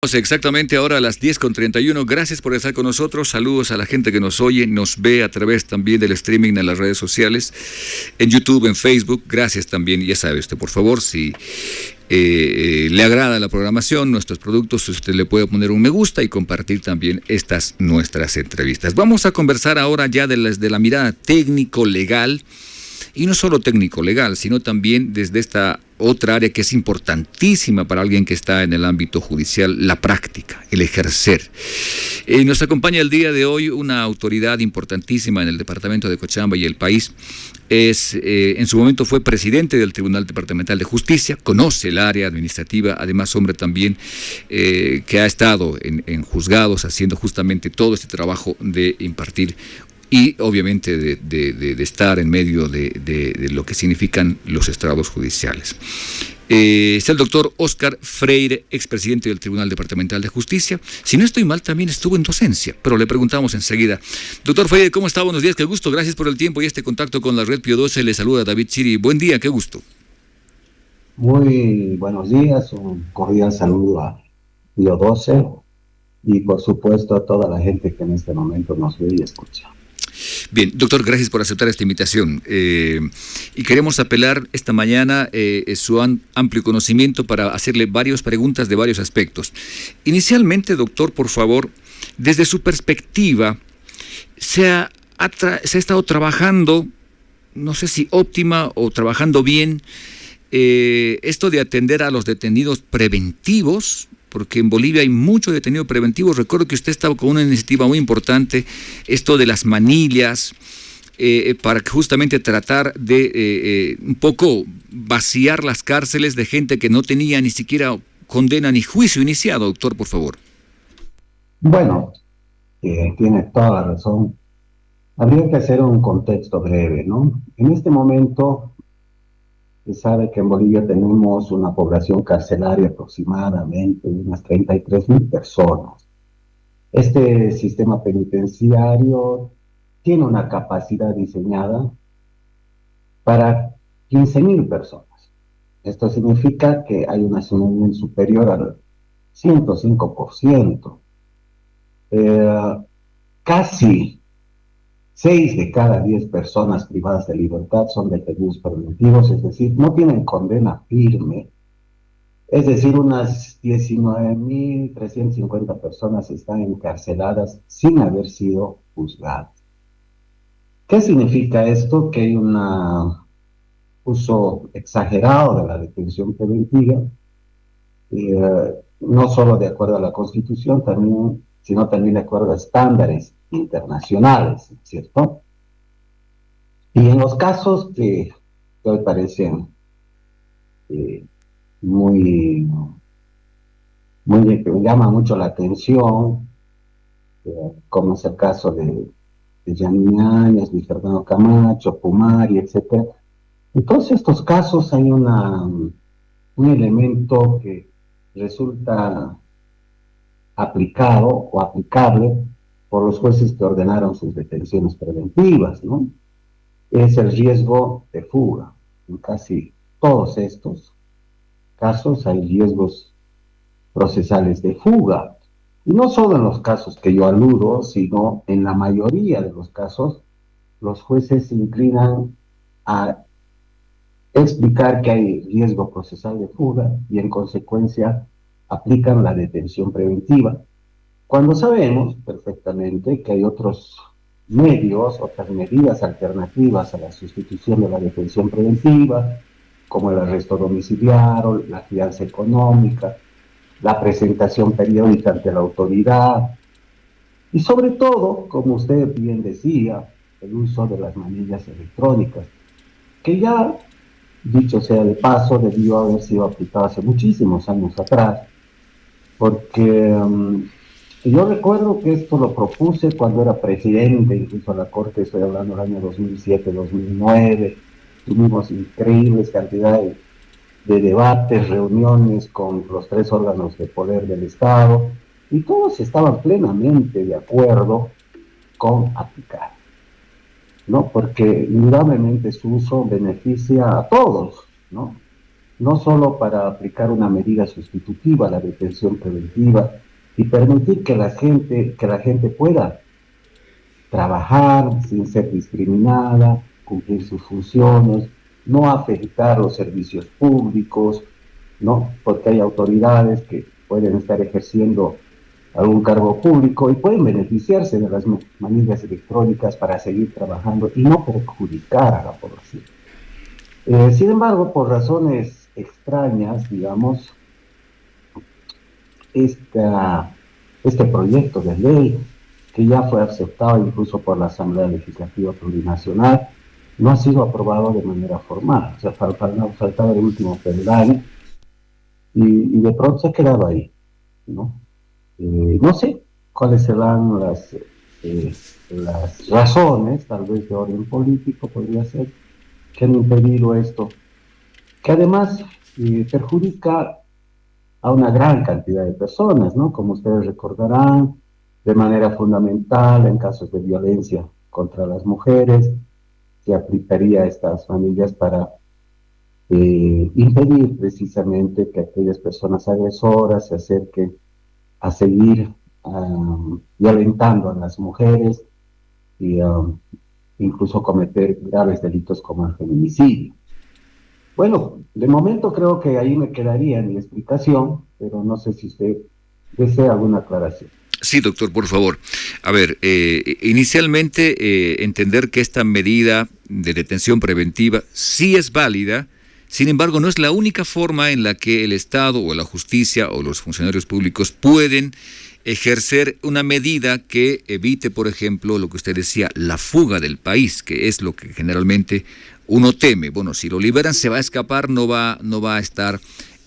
Exactamente ahora a las 10:31. Gracias por estar con nosotros. Saludos a la gente que nos oye, nos ve a través también del streaming en las redes sociales, en YouTube, en Facebook. Gracias también. Ya sabe usted, por favor, si le agrada la programación, nuestros productos, usted le puede poner un me gusta y compartir también nuestras entrevistas. Vamos a conversar ahora ya de la mirada técnico-legal. Y no solo técnico-legal, sino también desde esta otra área que es importantísima para alguien que está en el ámbito judicial, la práctica, el ejercer. Nos acompaña el día de hoy una autoridad importantísima en el departamento de Cochabamba y el país. En su momento fue presidente del Tribunal Departamental de Justicia, conoce el área administrativa, además hombre también que ha estado en juzgados haciendo justamente todo este trabajo de impartir y obviamente de estar en medio de lo que significan los estrados judiciales. Está el doctor Óscar Freire, expresidente del Tribunal Departamental de Justicia. Si no estoy mal, también estuvo en docencia, pero le preguntamos enseguida. Doctor Freire, ¿cómo está? Buenos días, qué gusto. Gracias por el tiempo y este contacto con la Red Pío XII. Le saluda David Chiri. Buen día, qué gusto. Muy buenos días, un cordial saludo a Pío XII y por supuesto a toda la gente que en este momento nos ve y escucha. Bien, doctor, gracias por aceptar esta invitación. Y queremos apelar esta mañana su amplio conocimiento para hacerle varias preguntas de varios aspectos. Inicialmente, doctor, por favor, desde su perspectiva, se ha estado trabajando, no sé si óptima o trabajando bien, esto de atender a los detenidos preventivos, porque en Bolivia hay mucho detenido preventivo. Recuerdo que usted estaba con una iniciativa muy importante, esto de las manillas, para justamente tratar de un poco vaciar las cárceles de gente que no tenía ni siquiera condena ni juicio iniciado, doctor, por favor. Bueno, tiene toda la razón. Habría que hacer un contexto breve, ¿no? En este momento se sabe que en Bolivia tenemos una población carcelaria aproximadamente de unas 33.000 personas. Este sistema penitenciario tiene una capacidad diseñada para 15.000 personas. Esto significa que hay un hacinamiento superior al 105%. Casi 6 de cada 10 personas privadas de libertad son detenidos preventivos, es decir, no tienen condena firme. Es decir, unas 19.350 personas están encarceladas sin haber sido juzgadas. ¿Qué significa esto? Que hay un uso exagerado de la detención preventiva, no solo de acuerdo a la Constitución, sino también de acuerdo a estándares internacionales, ¿cierto? Y en los casos que hoy parecen muy, que me llama mucho la atención, como es el caso de Janine Áñez, de Fernando Camacho, Pumari, etc. En todos estos casos hay un elemento que resulta aplicado o aplicable por los jueces que ordenaron sus detenciones preventivas, ¿no? Es el riesgo de fuga. En casi todos estos casos hay riesgos procesales de fuga. Y no solo en los casos que yo aludo, sino en la mayoría de los casos, los jueces se inclinan a explicar que hay riesgo procesal de fuga y en consecuencia aplican la detención preventiva, cuando sabemos perfectamente que hay otros medios, otras medidas alternativas a la sustitución de la detención preventiva, como el arresto domiciliario, la fianza económica, la presentación periódica ante la autoridad y sobre todo, como usted bien decía, el uso de las manillas electrónicas, que ya, dicho sea de paso, debió haber sido aplicado hace muchísimos años atrás, porque yo recuerdo que esto lo propuse cuando era presidente, incluso a la Corte, estoy hablando del año 2007-2009, tuvimos increíbles cantidades de debates, reuniones con los 3 órganos de poder del Estado, y todos estaban plenamente de acuerdo con aplicar, ¿no? Porque indudablemente su uso beneficia a todos, ¿no? no solo para aplicar una medida sustitutiva a la detención preventiva y permitir que la gente pueda trabajar sin ser discriminada, cumplir sus funciones, no afectar los servicios públicos, ¿no? Porque hay autoridades que pueden estar ejerciendo algún cargo público y pueden beneficiarse de las manillas electrónicas para seguir trabajando y no perjudicar a la población. Sin embargo, por razones extrañas, digamos, esta, este proyecto de ley, que ya fue aceptado incluso por la Asamblea Legislativa Plurinacional, no ha sido aprobado de manera formal. O sea, faltaba el último peldaño y de pronto se ha quedado ahí, ¿no? No sé cuáles serán las razones, tal vez de orden político podría ser, que han impedido esto, que además perjudica a una gran cantidad de personas, ¿no? Como ustedes recordarán, de manera fundamental en casos de violencia contra las mujeres, se aplicaría a estas familias para impedir precisamente que aquellas personas agresoras se acerquen a seguir violentando a las mujeres y incluso cometer graves delitos como el feminicidio. Bueno, de momento creo que ahí me quedaría en mi explicación, pero no sé si usted desea alguna aclaración. Sí, doctor, por favor. A ver, inicialmente entender que esta medida de detención preventiva sí es válida, sin embargo no es la única forma en la que el Estado o la justicia o los funcionarios públicos pueden ejercer una medida que evite, por ejemplo, lo que usted decía, la fuga del país, que es lo que generalmente uno teme. Bueno, si lo liberan se va a escapar, no va a estar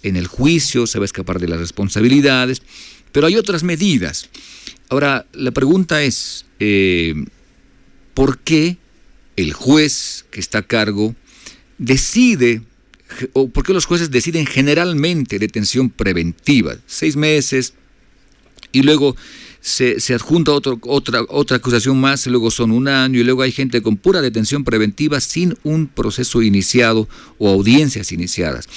en el juicio, se va a escapar de las responsabilidades, pero hay otras medidas. Ahora, la pregunta es, ¿por qué el juez que está a cargo decide, o por qué los jueces deciden generalmente detención preventiva, 6 meses, y luego se adjunta otra acusación más, y luego son 1 año, y luego hay gente con pura detención preventiva sin un proceso iniciado o audiencias iniciadas?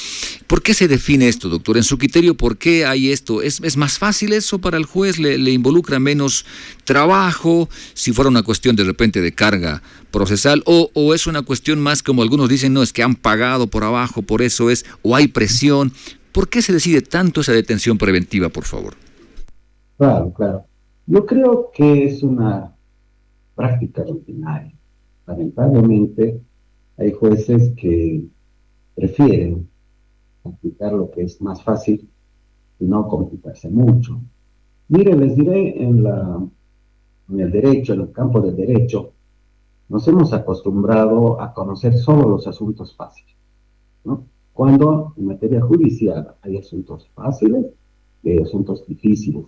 ¿Por qué se define esto, doctor? En su criterio, ¿por qué hay esto? ¿Es más fácil eso para el juez? ¿Le involucra menos trabajo? Si fuera una cuestión de repente de carga procesal, o es una cuestión más, como algunos dicen, no, es que han pagado por abajo, por eso es, o hay presión. ¿Por qué se decide tanto esa detención preventiva, por favor? Claro, claro. Yo creo que es una práctica rutinaria. Lamentablemente, hay jueces que prefieren aplicar lo que es más fácil y no complicarse mucho. Miren, les diré, en el derecho, en el campo del derecho, nos hemos acostumbrado a conocer solo los asuntos fáciles, ¿no? Cuando en materia judicial hay asuntos fáciles y hay asuntos difíciles.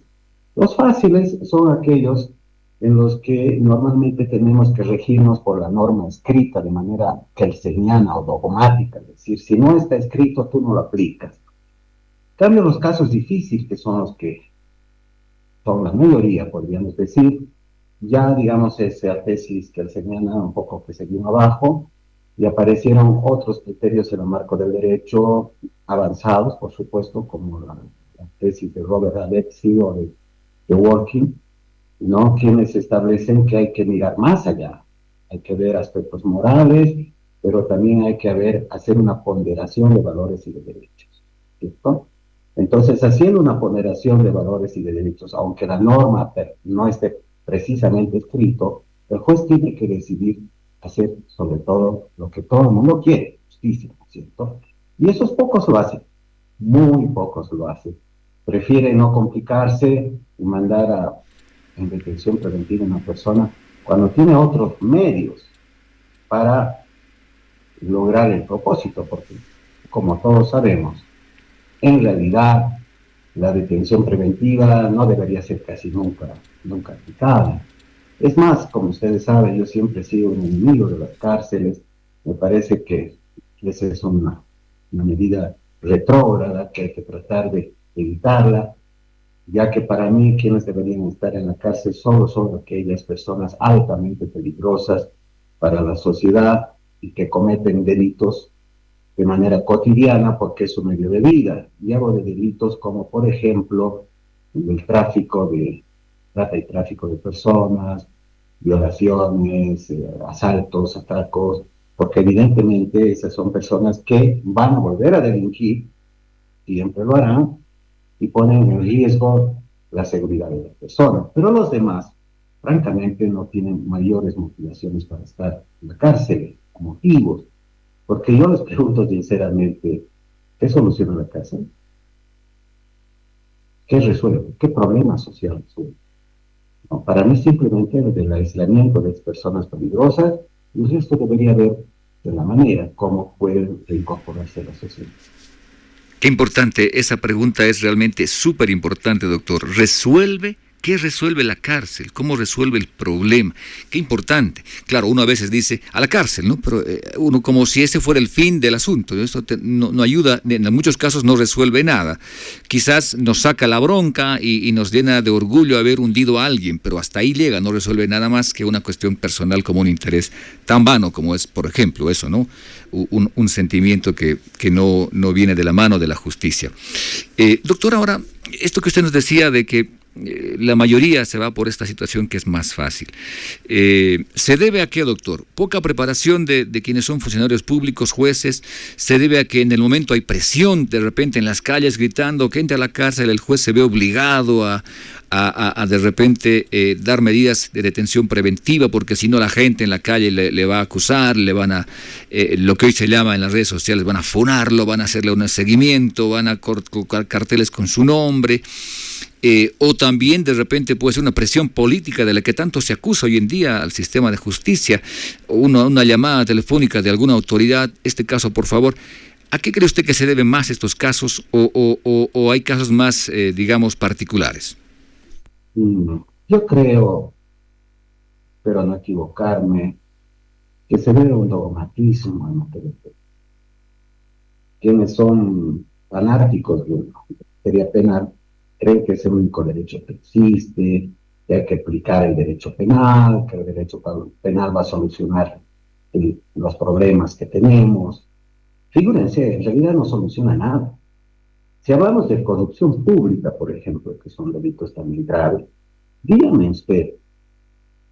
Los fáciles son aquellos en los que normalmente tenemos que regirnos por la norma escrita de manera kelseniana o dogmática, es decir, si no está escrito, tú no lo aplicas. En cambio, los casos difíciles, que son los que son la mayoría, podríamos decir, ya digamos esa tesis kelseniana un poco que se vino abajo y aparecieron otros criterios en el marco del derecho avanzados, por supuesto, como la tesis de Robert Alexi o de Working, ¿no? Quienes establecen que hay que mirar más allá, hay que ver aspectos morales, pero también hay que hacer una ponderación de valores y de derechos, ¿cierto? Entonces, haciendo una ponderación de valores y de derechos, aunque la norma no esté precisamente escrito, el juez tiene que decidir hacer sobre todo lo que todo el mundo quiere, justicia, ¿cierto? Y esos pocos lo hacen, muy pocos lo hacen. Prefieren no complicarse y mandar en detención preventiva a una persona cuando tiene otros medios para lograr el propósito, porque como todos sabemos, en realidad la detención preventiva no debería ser casi nunca aplicada. Es más, como ustedes saben, yo siempre he sido un enemigo de las cárceles. Me parece que esa es una medida retrógrada que hay que tratar de evitarla, ya que para mí quienes deberían estar en la cárcel solo son aquellas personas altamente peligrosas para la sociedad y que cometen delitos de manera cotidiana porque es su medio de vida. Y hablo de delitos como, por ejemplo, el tráfico de trata y tráfico de personas, violaciones, asaltos, atracos, porque evidentemente esas son personas que van a volver a delinquir, siempre lo harán, y ponen en riesgo la seguridad de las personas. Pero los demás, francamente, no tienen mayores motivaciones para estar en la cárcel, motivos. Porque yo les pregunto sinceramente, ¿qué soluciona la cárcel? ¿Qué resuelve? ¿Qué problema social resuelve? No, para mí simplemente el aislamiento de las personas peligrosas, y esto debería ver de la manera como pueden reincorporarse a la sociedad. Qué importante, esa pregunta es realmente súper importante, doctor. ¿Resuelve? ¿Qué resuelve la cárcel? ¿Cómo resuelve el problema? Qué importante. Claro, uno a veces dice a la cárcel, ¿no? Pero uno como si ese fuera el fin del asunto, ¿no? Esto no ayuda, en muchos casos no resuelve nada. Quizás nos saca la bronca y nos llena de orgullo haber hundido a alguien, pero hasta ahí llega, no resuelve nada más que una cuestión personal como un interés tan vano como es, por ejemplo, eso, ¿no? Un sentimiento que no viene de la mano de la justicia. Doctor, ahora, esto que usted nos decía de que la mayoría se va por esta situación que es más fácil. ¿Se debe a qué, doctor? ¿Poca preparación de quienes son funcionarios públicos, jueces? ¿Se debe a que en el momento hay presión de repente en las calles gritando que entre a la cárcel, el juez se ve obligado a de repente dar medidas de detención preventiva porque si no la gente en la calle le va a acusar, le van a, lo que hoy se llama en las redes sociales, van a funarlo, van a hacerle un seguimiento, van a colocar carteles con su nombre? O también de repente puede ser una presión política de la que tanto se acusa hoy en día al sistema de justicia, o una llamada telefónica de alguna autoridad, este caso por favor. ¿A qué cree usted que se deben más estos casos o hay casos más, digamos, particulares? Yo creo, pero no equivocarme, que se debe a un dogmatismo en materia penal. Quienes son fanáticos de una materia penal creen que es el único derecho que existe, que hay que aplicar el derecho penal, que el derecho penal va a solucionar los problemas que tenemos. Fíjense, en realidad no soluciona nada. Si hablamos de corrupción pública, por ejemplo, que son delitos también graves, dígame usted,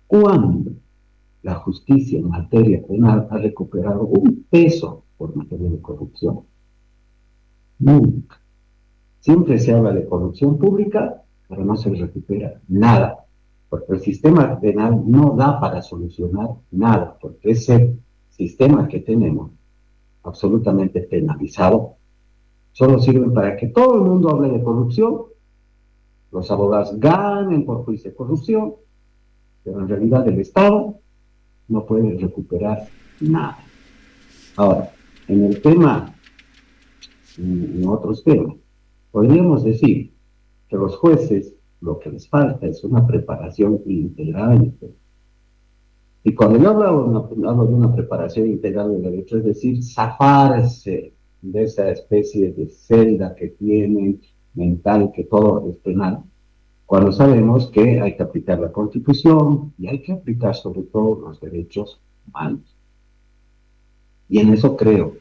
¿cuándo la justicia en materia penal ha recuperado un peso por materia de corrupción? Nunca. Siempre se habla de corrupción pública, pero no se recupera nada, porque el sistema penal no da para solucionar nada, porque ese sistema que tenemos, absolutamente penalizado, solo sirve para que todo el mundo hable de corrupción, los abogados ganen por juicio de corrupción, pero en realidad el Estado no puede recuperar nada. Ahora, en el tema, en otros temas, podríamos decir que los jueces lo que les falta es una preparación integral. Y cuando yo hablo de una preparación integral del derecho, es decir, zafarse de esa especie de celda que tienen mental, que todo es penal, cuando sabemos que hay que aplicar la Constitución y hay que aplicar sobre todo los derechos humanos. Y en eso creo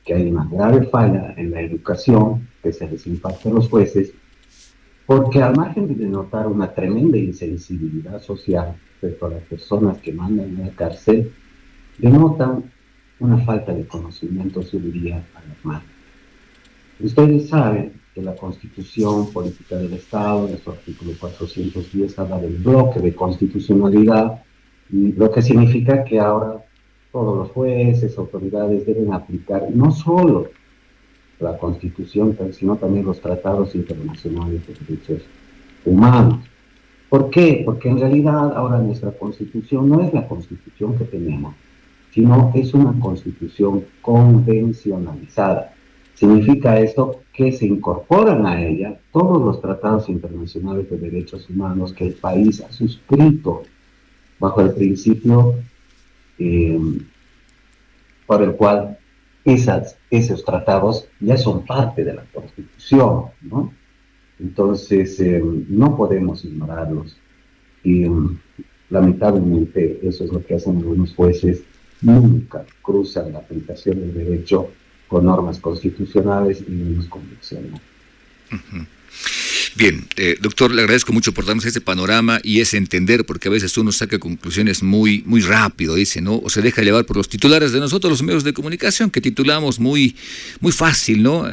que hay una grave falla en la educación que se les imparte a los jueces, porque al margen de denotar una tremenda insensibilidad social respecto a las personas que mandan a la cárcel, denotan una falta de conocimiento, yo diría, alarmante. Ustedes saben que la Constitución Política del Estado, en su artículo 410, habla del bloque de constitucionalidad, y lo que significa que ahora todos los jueces, autoridades deben aplicar no solo la Constitución, sino también los tratados internacionales de derechos humanos. ¿Por qué? Porque en realidad ahora nuestra Constitución no es la Constitución que tenemos, sino es una Constitución convencionalizada. Significa esto que se incorporan a ella todos los tratados internacionales de derechos humanos que el país ha suscrito bajo el principio por el cual esos tratados ya son parte de la Constitución, ¿no? Entonces, no podemos ignorarlos. Y lamentablemente eso es lo que hacen algunos jueces, nunca cruzan la aplicación del derecho con normas constitucionales y normas convencionales. Uh-huh. Bien, doctor, le agradezco mucho por darnos ese panorama y ese entender, porque a veces uno saca conclusiones muy rápido, dice, ¿no? O se deja llevar por los titulares de nosotros, los medios de comunicación, que titulamos muy fácil, ¿no?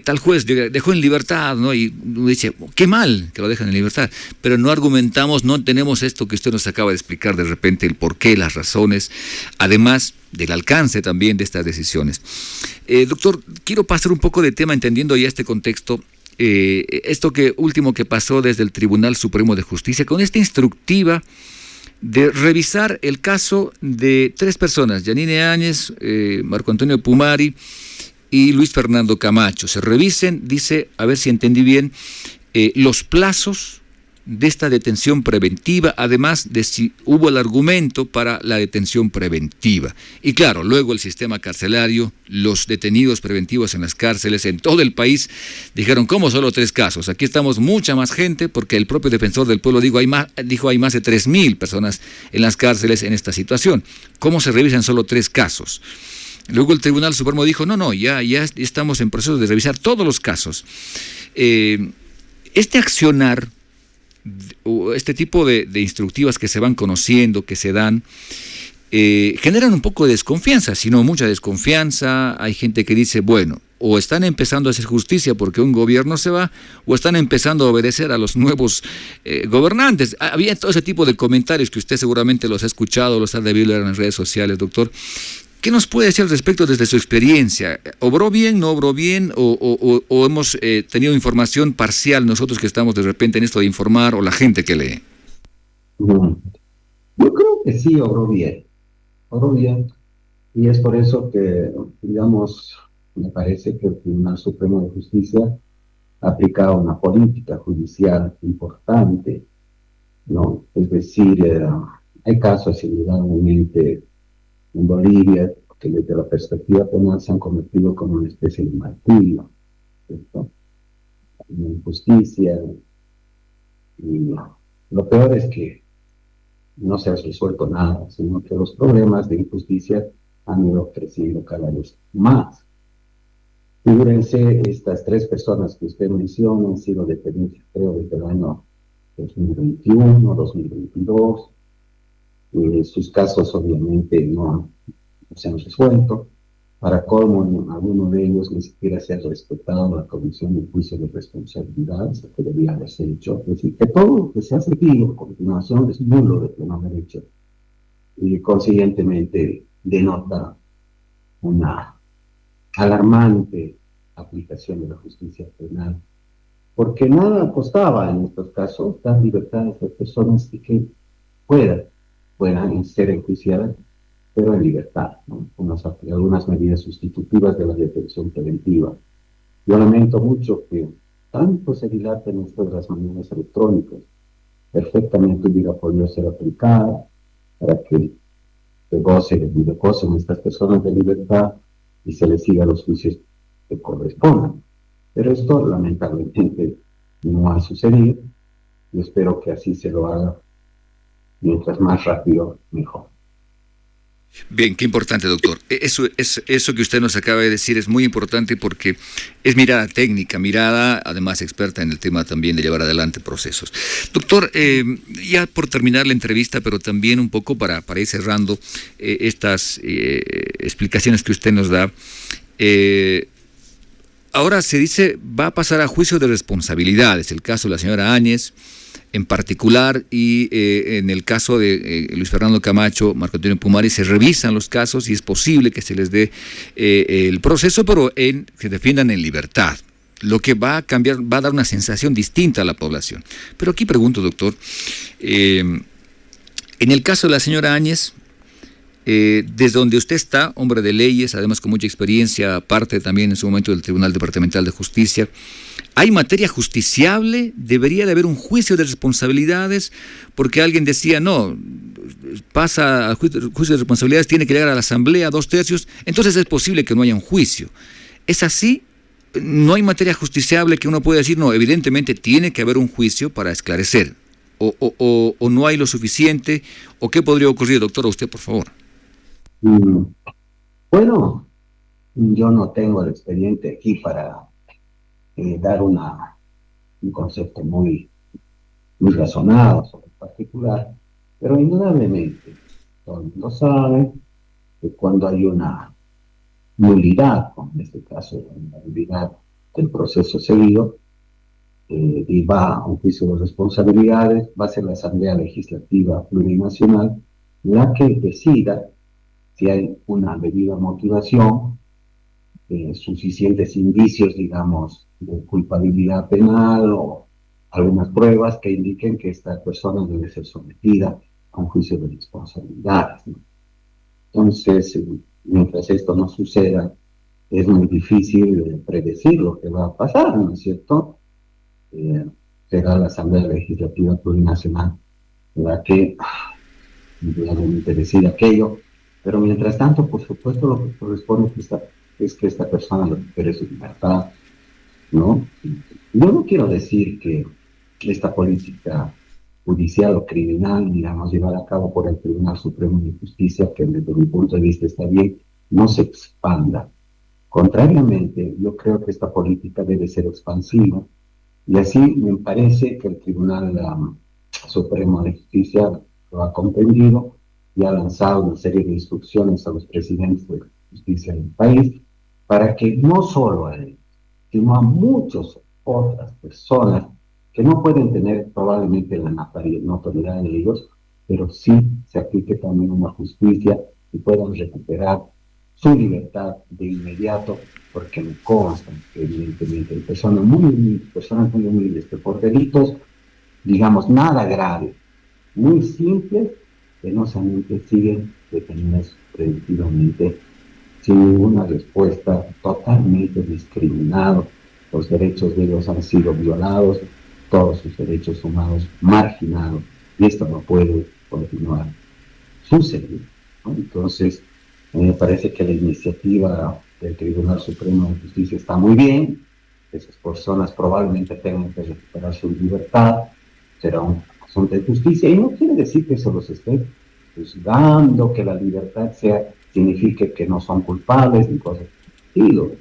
Tal juez dejó en libertad, ¿no? Y uno dice, qué mal que lo dejan en libertad, pero no argumentamos, no tenemos esto que usted nos acaba de explicar de repente, el porqué, las razones, además del alcance también de estas decisiones. Doctor, quiero pasar un poco de tema entendiendo ya este contexto. Esto último que pasó desde el Tribunal Supremo de Justicia, con esta instructiva de revisar el caso de 3 personas, Yanine Áñez, Marco Antonio Pumari y Luis Fernando Camacho. Se revisen, dice, a ver si entendí bien, los plazos de esta detención preventiva, además de si hubo el argumento para la detención preventiva. Y claro, luego el sistema carcelario, los detenidos preventivos en las cárceles en todo el país dijeron, ¿cómo solo 3 casos? Aquí estamos mucha más gente, porque el propio defensor del pueblo dijo hay más de 3.000 personas en las cárceles en esta situación. ¿Cómo se revisan solo 3 casos? Luego el Tribunal Supremo dijo, no, ya estamos en proceso de revisar todos los casos. Este accionar, o este tipo de instructivas que se van conociendo, que se dan, generan un poco de desconfianza, si no mucha desconfianza. Hay gente que dice, bueno, o están empezando a hacer justicia porque un gobierno se va, o están empezando a obedecer a los nuevos gobernantes. Había todo ese tipo de comentarios que usted seguramente los ha escuchado, los ha debido leer en las redes sociales, doctor. ¿Qué nos puede decir al respecto desde su experiencia? ¿Obró bien, no obró bien? ¿O hemos tenido información parcial nosotros que estamos de repente en esto de informar, o la gente que lee? Yo creo que sí obró bien, y es por eso que, digamos, me parece que el Tribunal Supremo de Justicia ha aplicado una política judicial importante, ¿no? Es decir, hay casos indudablemente en Bolivia que desde la perspectiva penal se han convertido como una especie de martirio, ¿cierto? Una injusticia, y lo peor es que no se ha resuelto nada, sino que los problemas de injusticia han ido creciendo cada vez más. Figúrense, estas 3 personas que usted menciona han sido detenidas, creo, desde el año 2021, 2022, sus casos obviamente no se han resuelto. Para colmo, alguno de ellos ni siquiera se ha respetado la comisión de juicio de responsabilidad, que debía haberse hecho. Es decir, que todo lo que se ha seguido a continuación es nulo de pleno derecho, y consiguientemente denota una alarmante aplicación de la justicia penal, porque nada costaba en estos casos dar libertad a estas personas y que puedan ser enjuiciadas, pero en libertad, ¿no? Algunas medidas sustitutivas de la detención preventiva. Yo lamento mucho que tanto se dilaten esto de las maneras electrónicas. Perfectamente hubiera podido ser aplicada para que gocen estas personas de libertad y se les siga los juicios que correspondan. Pero esto lamentablemente no ha sucedido, y espero que así se lo haga, mientras más rápido, mejor. Bien, qué importante, doctor. Eso que usted nos acaba de decir es muy importante, porque es mirada técnica, mirada además experta en el tema también de llevar adelante procesos. Doctor, ya por terminar la entrevista, pero también un poco para ir cerrando estas explicaciones que usted nos da. Ahora se dice, va a pasar a juicio de responsabilidades, el caso de la señora Áñez en particular, y en el caso de Luis Fernando Camacho, Marco Antonio Pumari, se revisan los casos y es posible que se les dé el proceso, pero que se defiendan en libertad, lo que va a cambiar, va a dar una sensación distinta a la población. Pero aquí pregunto, doctor, en el caso de la señora Áñez, desde donde usted está, hombre de leyes, además con mucha experiencia, parte también en su momento del Tribunal Departamental de Justicia, ¿hay materia justiciable? ¿Debería de haber un juicio de responsabilidades? Porque alguien decía, no, pasa al juicio de responsabilidades, tiene que llegar a la asamblea 2/3, entonces es posible que no haya un juicio. ¿Es así? ¿No hay materia justiciable que uno pueda decir, no, evidentemente tiene que haber un juicio para esclarecer? ¿O no hay lo suficiente? ¿O qué podría ocurrir, doctor? A usted, por favor. Bueno, Yo no tengo el expediente aquí para dar un concepto muy razonado sobre el particular, pero indudablemente todo el mundo sabe que cuando hay una nulidad, como en este caso la nulidad del proceso seguido, y va a un juicio de responsabilidades, va a ser la Asamblea Legislativa Plurinacional la que decida si hay una debida motivación, suficientes indicios, digamos, de culpabilidad penal o algunas pruebas que indiquen que esta persona debe ser sometida a un juicio de responsabilidades, ¿no? Entonces, mientras esto no suceda, es muy difícil predecir lo que va a pasar, ¿no es cierto? Será la Asamblea Legislativa Plurinacional la que indudablemente decida aquello, pero mientras tanto, por supuesto, lo que corresponde es que esta persona recupere su libertad, ¿no? Yo no quiero decir que esta política judicial o criminal, digamos, llevada a cabo por el Tribunal Supremo de Justicia, que desde mi punto de vista está bien, no se expanda. Contrariamente, yo creo que esta política debe ser expansiva, y así me parece que el Tribunal Supremo de Justicia lo ha comprendido y ha lanzado una serie de instrucciones a los presidentes de justicia del país para que no solo a él, sino a muchas otras personas que no pueden tener probablemente la notoriedad de ellos, pero sí se aplique también una justicia y puedan recuperar su libertad de inmediato, porque me consta que evidentemente hay personas muy humildes que por delitos, digamos, nada graves, muy simples, penosamente siguen detenidos preventivamente sin ninguna respuesta, totalmente discriminados, los derechos de ellos han sido violados, todos sus derechos humanos marginados, y esto no puede continuar sucediendo, ¿no? Entonces, me parece que la iniciativa del Tribunal Supremo de Justicia está muy bien, esas personas probablemente tengan que recuperar su libertad, será un asunto de justicia, y no quiere decir que se los esté juzgando, que la libertad signifique que no son culpables, ni cosas por el estilo.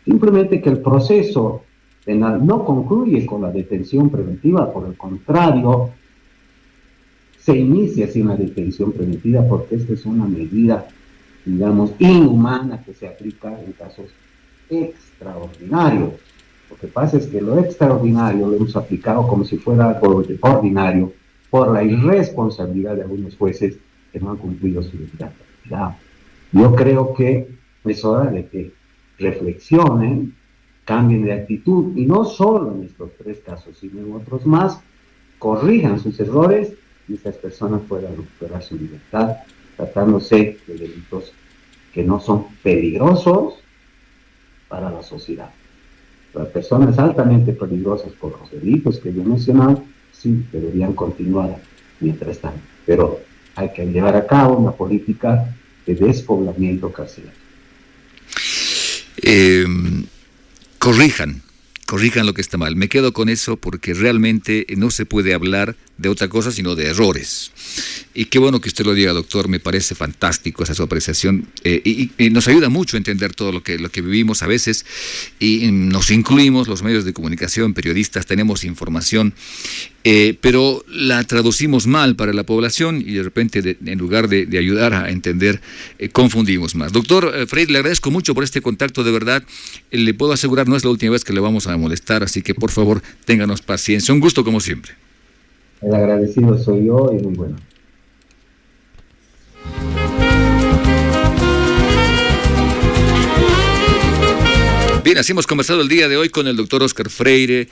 Simplemente que el proceso penal no concluye con la detención preventiva, por el contrario, se inicia así una detención preventiva porque esta es una medida, digamos, inhumana que se aplica en casos extraordinarios. Lo que pasa es que lo extraordinario lo hemos aplicado como si fuera algo ordinario por la irresponsabilidad de algunos jueces que no han cumplido su deber. Yo creo que es hora de que reflexionen, cambien de actitud, y no solo en estos 3 casos, sino en otros más, corrijan sus errores y esas personas puedan recuperar su libertad, tratándose de delitos que no son peligrosos para la sociedad. Las personas altamente peligrosas por los delitos que yo he mencionado, sí, deberían continuar mientras tanto, pero hay que llevar a cabo una política de despoblamiento carcelario. Corrijan lo que está mal. Me quedo con eso porque realmente no se puede hablar de otra cosa sino de errores. Y qué bueno que usted lo diga, doctor, me parece fantástico esa su apreciación, y nos ayuda mucho a entender todo lo que vivimos a veces, y nos incluimos los medios de comunicación, periodistas, tenemos información, pero la traducimos mal para la población y de repente en lugar de ayudar a entender, confundimos más. Doctor Freire, le agradezco mucho por este contacto, de verdad, le puedo asegurar no es la última vez que le vamos a molestar, así que por favor ténganos paciencia, un gusto como siempre. El agradecido soy yo y muy bueno. Bien, así hemos conversado el día de hoy con el doctor Óscar Freire,